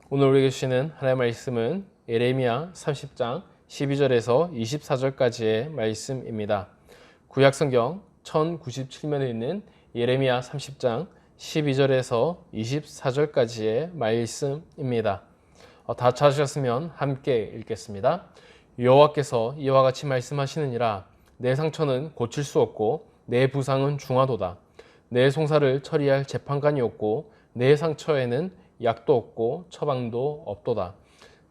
오늘 우리에게 주시는 하나님의 말씀은 예레미야 30장 12절에서 24절까지의 말씀입니다. 구약성경 1097면에 있는 예레미야 30장 12절에서 24절까지의 말씀입니다. 다 찾으셨으면 함께 읽겠습니다. 여호와께서 이와 같이 말씀하시느니라. 내 상처는 고칠 수 없고 내 부상은 중하도다. 내 송사를 처리할 재판관이 없고 내 상처에는 약도 없고 처방도 없도다.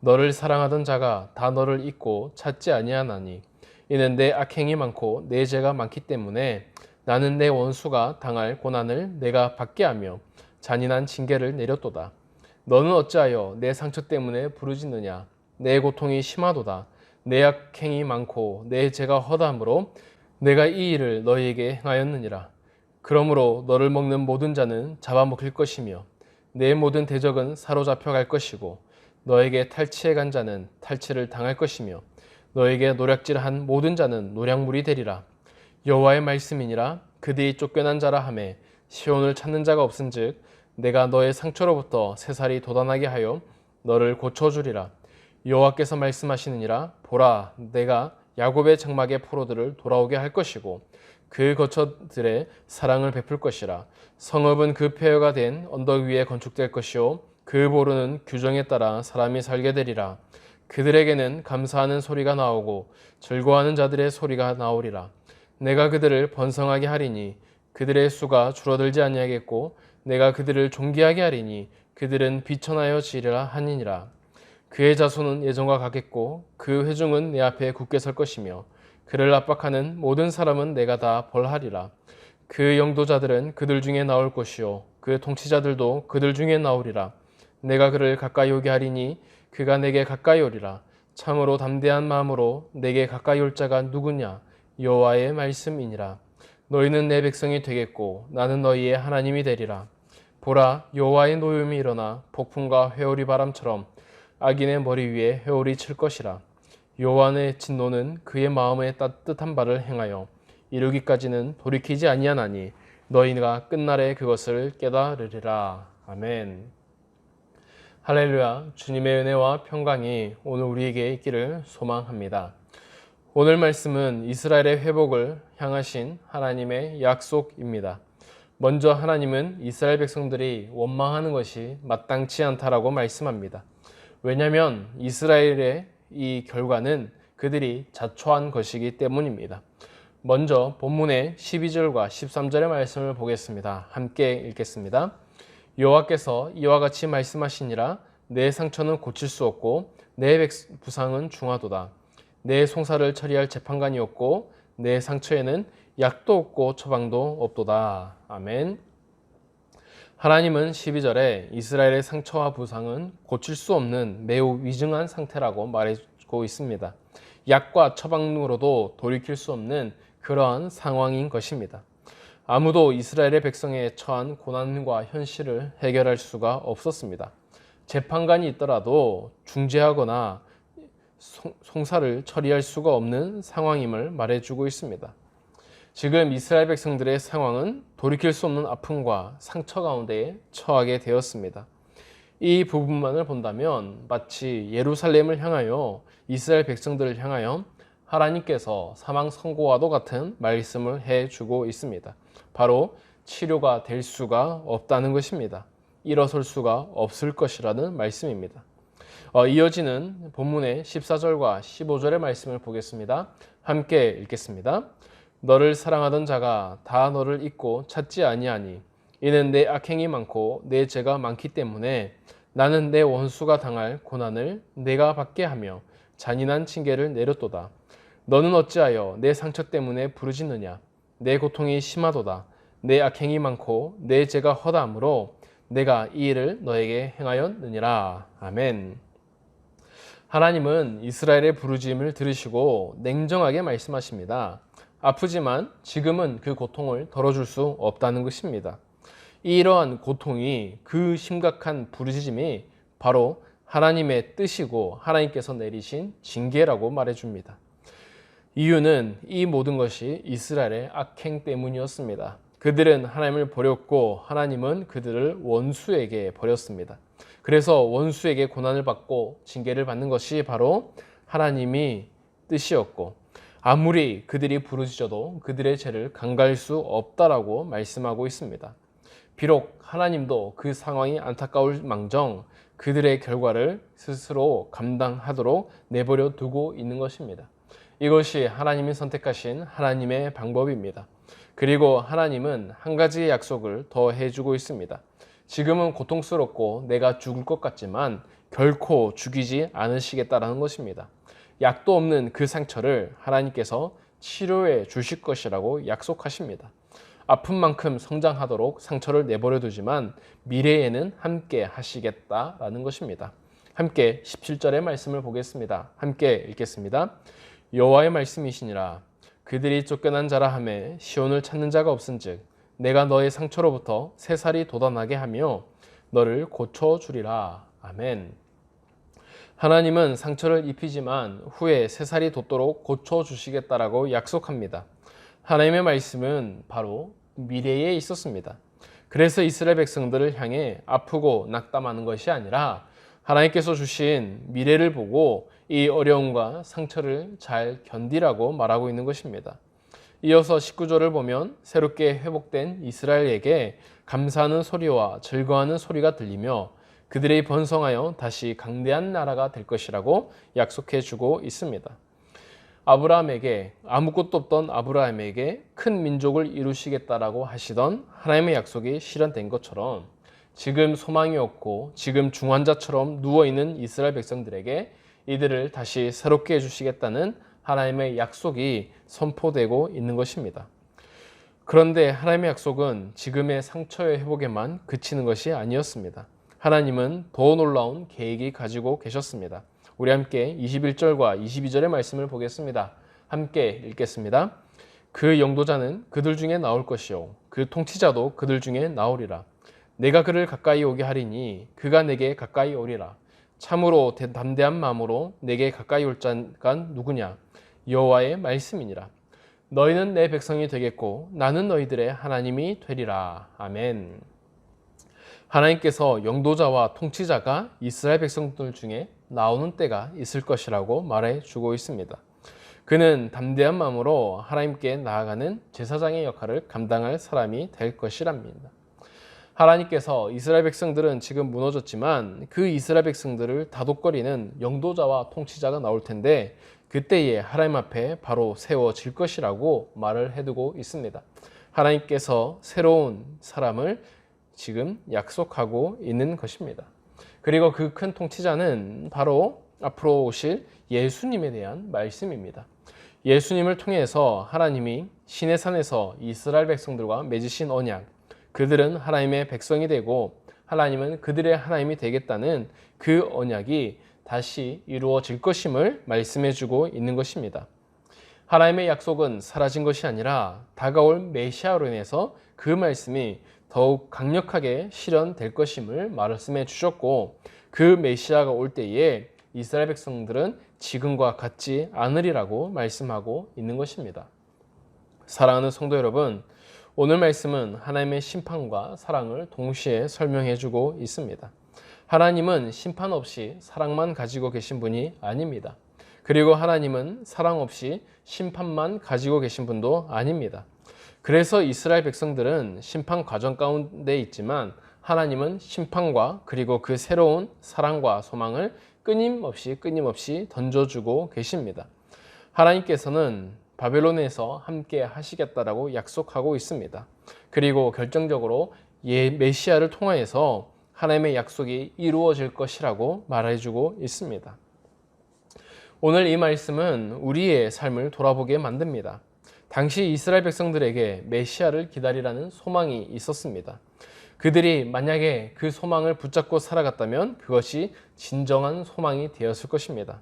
너를 사랑하던 자가 다 너를 잊고 찾지 아니하나니 이는 내 악행이 많고 내 죄가 많기 때문에 나는 내 원수가 당할 고난을 내가 받게 하며 잔인한 징계를 내렸도다. 너는 어찌하여 내 상처 때문에 부르짖느냐. 내 고통이 심하도다. 내 악행이 많고 내 죄가 허다함으로 내가 이 일을 너희에게 행하였느니라. 그러므로 너를 먹는 모든 자는 잡아먹힐 것이며 내 모든 대적은 사로잡혀 갈 것이고 너에게 탈취해 간 자는 탈취를 당할 것이며 너에게 노략질한 모든 자는 노략물이 되리라. 여호와의 말씀이니라. 그들이 쫓겨난 자라 하매 시온을 찾는 자가 없은즉 내가 너의 상처로부터 새살이 돋아나게 하여 너를 고쳐주리라. 여호와께서 말씀하시느니라. 보라, 내가 야곱의 장막의 포로들을 돌아오게 할 것이고 그 거처들의 사랑을 베풀 것이라. 성읍은 그 폐허가 된 언덕 위에 건축될 것이요 그 보루는 규정에 따라 사람이 살게 되리라. 그들에게는 감사하는 소리가 나오고 즐거워하는 자들의 소리가 나오리라. 내가 그들을 번성하게 하리니 그들의 수가 줄어들지 아니하겠고 내가 그들을 존귀하게 하리니 그들은 비천하여 지리라 하니니라. 그의 자손은 예전과 같겠고 그 회중은 내 앞에 굳게 설 것이며 그를 압박하는 모든 사람은 내가 다 벌하리라. 그 영도자들은 그들 중에 나올 것이요 그 통치자들도 그들 중에 나오리라. 내가 그를 가까이 오게 하리니 그가 내게 가까이 오리라. 참으로 담대한 마음으로 내게 가까이 올 자가 누구냐. 여호와의 말씀이니라. 너희는 내 백성이 되겠고 나는 너희의 하나님이 되리라. 보라, 여호와의 노염이 일어나 폭풍과 회오리 바람처럼 악인의 머리 위에 회오리 칠 것이라. 여호와의 진노는 그의 마음에 따뜻한 바를 행하여 이루기까지는 돌이키지 아니하나니 너희가 끝날에 그것을 깨달으리라. 아멘. 할렐루야. 주님의 은혜와 평강이 오늘 우리에게 있기를 소망합니다. 오늘 말씀은 이스라엘의 회복을 향하신 하나님의 약속입니다. 먼저 하나님은 이스라엘 백성들이 원망하는 것이 마땅치 않다라고 말씀합니다. 왜냐하면 이스라엘의 이 결과는 그들이 자초한 것이기 때문입니다. 먼저 본문의 12절과 13절의 말씀을 보겠습니다. 함께 읽겠습니다. 여호와께서 이와 같이 말씀하시니라. 내 상처는 고칠 수 없고 내 부상은 중하도다. 내 송사를 처리할 재판관이 없고 내 상처에는 약도 없고 처방도 없도다. 아멘. 하나님은 12절에 이스라엘의 상처와 부상은 고칠 수 없는 매우 위중한 상태라고 말해주고 있습니다. 약과 처방으로도 돌이킬 수 없는 그러한 상황인 것입니다. 아무도 이스라엘의 백성에 처한 고난과 현실을 해결할 수가 없었습니다. 재판관이 있더라도 중재하거나 송사를 처리할 수가 없는 상황임을 말해주고 있습니다. 지금 이스라엘 백성들의 상황은 돌이킬 수 없는 아픔과 상처 가운데 처하게 되었습니다. 이 부분만을 본다면 마치 예루살렘을 향하여 이스라엘 백성들을 향하여 하나님께서 사망 선고와도 같은 말씀을 해주고 있습니다. 바로 치료가 될 수가 없다는 것입니다. 일어설 수가 없을 것이라는 말씀입니다. 이어지는 본문의 14절과 15절의 말씀을 보겠습니다. 함께 읽겠습니다. 너를 사랑하던 자가 다 너를 잊고 찾지 아니하니 이는 내 악행이 많고 내 죄가 많기 때문에 나는 내 원수가 당할 고난을 내가 받게 하며 잔인한 징계를 내렸도다. 너는 어찌하여 내 상처 때문에 부르짖느냐. 내 고통이 심하도다. 내 악행이 많고 내 죄가 허다함으로 내가 이 일을 너에게 행하였느니라. 아멘. 하나님은 이스라엘의 부르짖음을 들으시고 냉정하게 말씀하십니다. 아프지만 지금은 그 고통을 덜어줄 수 없다는 것입니다. 이러한 고통이 그 심각한 부르짖음이 바로 하나님의 뜻이고 하나님께서 내리신 징계라고 말해줍니다. 이유는 이 모든 것이 이스라엘의 악행 때문이었습니다. 그들은 하나님을 버렸고 하나님은 그들을 원수에게 버렸습니다. 그래서 원수에게 고난을 받고 징계를 받는 것이 바로 하나님이 뜻이었고, 아무리 그들이 부르짖어도 그들의 죄를 강가할 수 없다라고 말씀하고 있습니다. 비록 하나님도 그 상황이 안타까울 망정 그들의 결과를 스스로 감당하도록 내버려 두고 있는 것입니다. 이것이 하나님이 선택하신 하나님의 방법입니다. 그리고 하나님은 한 가지의 약속을 더 해주고 있습니다. 지금은 고통스럽고 내가 죽을 것 같지만 결코 죽이지 않으시겠다라는 것입니다. 약도 없는 그 상처를 하나님께서 치료해 주실 것이라고 약속하십니다. 아픈 만큼 성장하도록 상처를 내버려 두지만 미래에는 함께 하시겠다라는 것입니다. 함께 17절의 말씀을 보겠습니다. 함께 읽겠습니다. 여호와의 말씀이시니라. 그들이 쫓겨난 자라 하매 시온을 찾는 자가 없은즉 내가 너의 상처로부터 새살이 돋아나게 하며 너를 고쳐주리라. 아멘. 하나님은 상처를 입히지만 후에 새살이 돋도록 고쳐주시겠다라고 약속합니다. 하나님의 말씀은 바로 미래에 있었습니다. 그래서 이스라엘 백성들을 향해 아프고 낙담하는 것이 아니라 하나님께서 주신 미래를 보고 이 어려움과 상처를 잘 견디라고 말하고 있는 것입니다. 이어서 19절을 보면 새롭게 회복된 이스라엘에게 감사하는 소리와 즐거워하는 소리가 들리며 그들이 번성하여 다시 강대한 나라가 될 것이라고 약속해 주고 있습니다. 아브라함에게 아무것도 없던 아브라함에게 큰 민족을 이루시겠다라고 하시던 하나님의 약속이 실현된 것처럼 지금 소망이 없고 지금 중환자처럼 누워있는 이스라엘 백성들에게 이들을 다시 새롭게 해주시겠다는 하나님의 약속이 선포되고 있는 것입니다. 그런데 하나님의 약속은 지금의 상처의 회복에만 그치는 것이 아니었습니다. 하나님은 더 놀라운 계획이 가지고 계셨습니다. 우리 함께 21절과 22절의 말씀을 보겠습니다. 함께 읽겠습니다. 그 영도자는 그들 중에 나올 것이요 그 통치자도 그들 중에 나오리라. 내가 그를 가까이 오게 하리니 그가 내게 가까이 오리라. 참으로 담대한 마음으로 내게 가까이 올 자가 누구냐? 여호와의 말씀이니라. 너희는 내 백성이 되겠고 나는 너희들의 하나님이 되리라. 아멘. 하나님께서 영도자와 통치자가 이스라엘 백성들 중에 나오는 때가 있을 것이라고 말해 주고 있습니다. 그는 담대한 마음으로 하나님께 나아가는 제사장의 역할을 감당할 사람이 될 것이랍니다. 하나님께서 이스라엘 백성들은 지금 무너졌지만 그 이스라엘 백성들을 다독거리는 영도자와 통치자가 나올 텐데 그때에 하나님 앞에 바로 세워질 것이라고 말을 해두고 있습니다. 하나님께서 새로운 사람을 지금 약속하고 있는 것입니다. 그리고 그 큰 통치자는 바로 앞으로 오실 예수님에 대한 말씀입니다. 예수님을 통해서 하나님이 시내산에서 이스라엘 백성들과 맺으신 언약, 그들은 하나님의 백성이 되고 하나님은 그들의 하나님이 되겠다는 그 언약이 다시 이루어질 것임을 말씀해주고 있는 것입니다. 하나님의 약속은 사라진 것이 아니라 다가올 메시아로 인해서 그 말씀이 더욱 강력하게 실현될 것임을 말씀해 주셨고 그 메시아가 올 때에 이스라엘 백성들은 지금과 같지 않으리라고 말씀하고 있는 것입니다. 사랑하는 성도 여러분, 오늘 말씀은 하나님의 심판과 사랑을 동시에 설명해 주고 있습니다. 하나님은 심판 없이 사랑만 가지고 계신 분이 아닙니다. 그리고 하나님은 사랑 없이 심판만 가지고 계신 분도 아닙니다. 그래서 이스라엘 백성들은 심판 과정 가운데 있지만 하나님은 심판과 그리고 그 새로운 사랑과 소망을 끊임없이 던져주고 계십니다. 하나님께서는 바벨론에서 함께 하시겠다라고 약속하고 있습니다. 그리고 결정적으로 메시아를 통하여서 하나님의 약속이 이루어질 것이라고 말해주고 있습니다. 오늘 이 말씀은 우리의 삶을 돌아보게 만듭니다. 당시 이스라엘 백성들에게 메시아를 기다리라는 소망이 있었습니다. 그들이 만약에 그 소망을 붙잡고 살아갔다면 그것이 진정한 소망이 되었을 것입니다.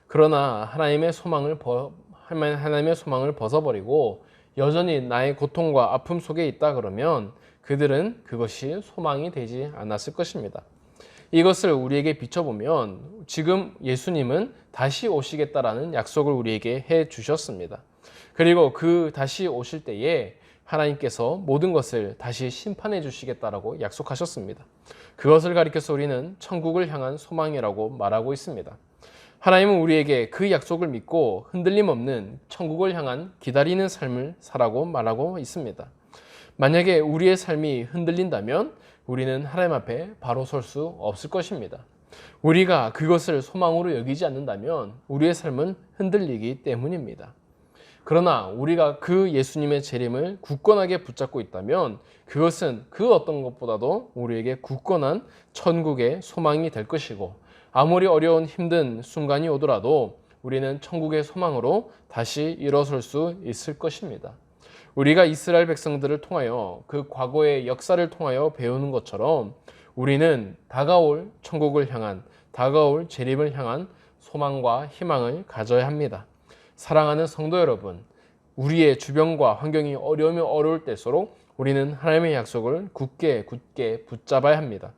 그러나 하나님의 소망을 벗어버리고 여전히 나의 고통과 아픔 속에 있다 그러면 그들은 그것이 소망이 되지 않았을 것입니다. 이것을 우리에게 비춰보면 지금 예수님은 다시 오시겠다라는 약속을 우리에게 해 주셨습니다. 그리고 그 다시 오실 때에 하나님께서 모든 것을 다시 심판해 주시겠다라고 약속하셨습니다. 그것을 가리켜서 우리는 천국을 향한 소망이라고 말하고 있습니다. 하나님은 우리에게 그 약속을 믿고 흔들림 없는 천국을 향한 기다리는 삶을 살라고 말하고 있습니다. 만약에 우리의 삶이 흔들린다면 우리는 하나님 앞에 바로 설 수 없을 것입니다. 우리가 그것을 소망으로 여기지 않는다면 우리의 삶은 흔들리기 때문입니다. 그러나 우리가 그 예수님의 재림을 굳건하게 붙잡고 있다면 그것은 그 어떤 것보다도 우리에게 굳건한 천국의 소망이 될 것이고, 아무리 어려운 힘든 순간이 오더라도 우리는 천국의 소망으로 다시 일어설 수 있을 것입니다. 우리가 이스라엘 백성들을 통하여 그 과거의 역사를 통하여 배우는 것처럼 우리는 다가올 천국을 향한, 다가올 재림을 향한 소망과 희망을 가져야 합니다. 사랑하는 성도 여러분, 우리의 주변과 환경이 어려우면 어려울 때일수록 우리는 하나님의 약속을 굳게 붙잡아야 합니다.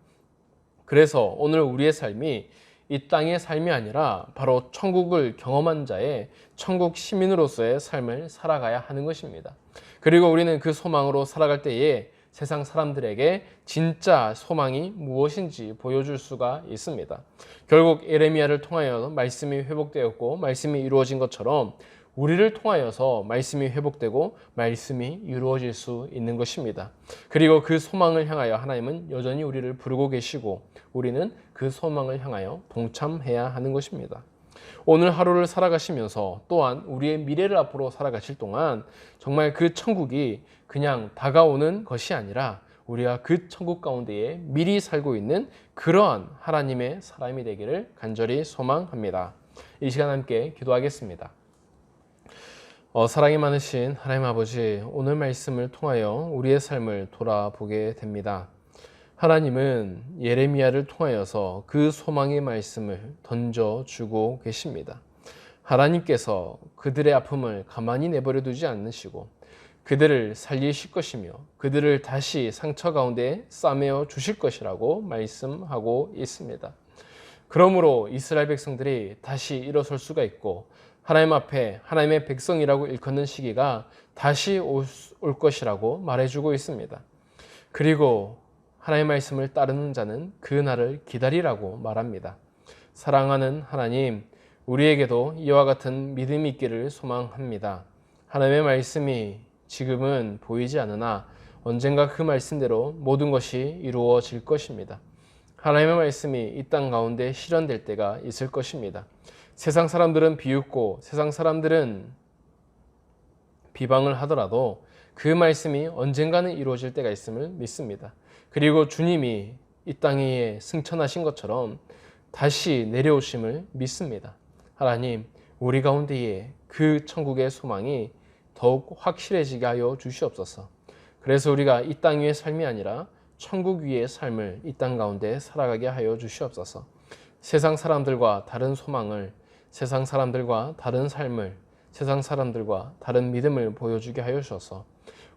그래서 오늘 우리의 삶이 이 땅의 삶이 아니라 바로 천국을 경험한 자의 천국 시민으로서의 삶을 살아가야 하는 것입니다. 그리고 우리는 그 소망으로 살아갈 때에 세상 사람들에게 진짜 소망이 무엇인지 보여줄 수가 있습니다. 결국 예레미야를 통하여 말씀이 회복되었고 말씀이 이루어진 것처럼 우리를 통하여서 말씀이 회복되고 말씀이 이루어질 수 있는 것입니다. 그리고 그 소망을 향하여 하나님은 여전히 우리를 부르고 계시고 우리는 그 소망을 향하여 동참해야 하는 것입니다. 오늘 하루를 살아가시면서 또한 우리의 미래를 앞으로 살아가실 동안 정말 그 천국이 그냥 다가오는 것이 아니라 우리가 그 천국 가운데에 미리 살고 있는 그러한 하나님의 사람이 되기를 간절히 소망합니다. 이 시간 함께 기도하겠습니다. 사랑이 많으신 하나님 아버지, 오늘 말씀을 통하여 우리의 삶을 돌아보게 됩니다. 하나님은 예레미야를 통하여서 그 소망의 말씀을 던져주고 계십니다. 하나님께서 그들의 아픔을 가만히 내버려 두지 않으시고 그들을 살리실 것이며 그들을 다시 상처 가운데 싸매어 주실 것이라고 말씀하고 있습니다. 그러므로 이스라엘 백성들이 다시 일어설 수가 있고 하나님 앞에 하나님의 백성이라고 일컫는 시기가 다시 올 것이라고 말해주고 있습니다. 그리고 하나님의 말씀을 따르는 자는 그 날을 기다리라고 말합니다. 사랑하는 하나님, 우리에게도 이와 같은 믿음이 있기를 소망합니다. 하나님의 말씀이 지금은 보이지 않으나 언젠가 그 말씀대로 모든 것이 이루어질 것입니다. 하나님의 말씀이 이 땅 가운데 실현될 때가 있을 것입니다. 세상 사람들은 비웃고 세상 사람들은 비방을 하더라도 그 말씀이 언젠가는 이루어질 때가 있음을 믿습니다. 그리고 주님이 이 땅에 승천하신 것처럼 다시 내려오심을 믿습니다. 하나님, 우리 가운데에 그 천국의 소망이 더욱 확실해지게 하여 주시옵소서. 그래서 우리가 이 땅 위의 삶이 아니라 천국 위의 삶을 이 땅 가운데 살아가게 하여 주시옵소서. 세상 사람들과 다른 소망을, 세상 사람들과 다른 삶을, 세상 사람들과 다른 믿음을 보여주게 하여 주셔서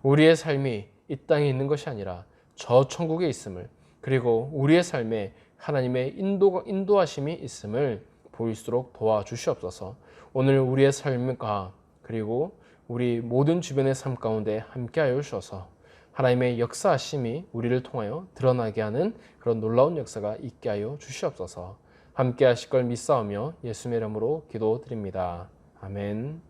우리의 삶이 이 땅에 있는 것이 아니라 저 천국에 있음을, 그리고 우리의 삶에 하나님의 인도하심이 있음을 보일수록 도와주시옵소서. 오늘 우리의 삶과 그리고 우리 모든 주변의 삶 가운데 함께 하여 주셔서 하나님의 역사하심이 우리를 통하여 드러나게 하는 그런 놀라운 역사가 있게 하여 주시옵소서. 함께 하실 걸 믿사오며 예수님의 이름으로 기도드립니다. 아멘.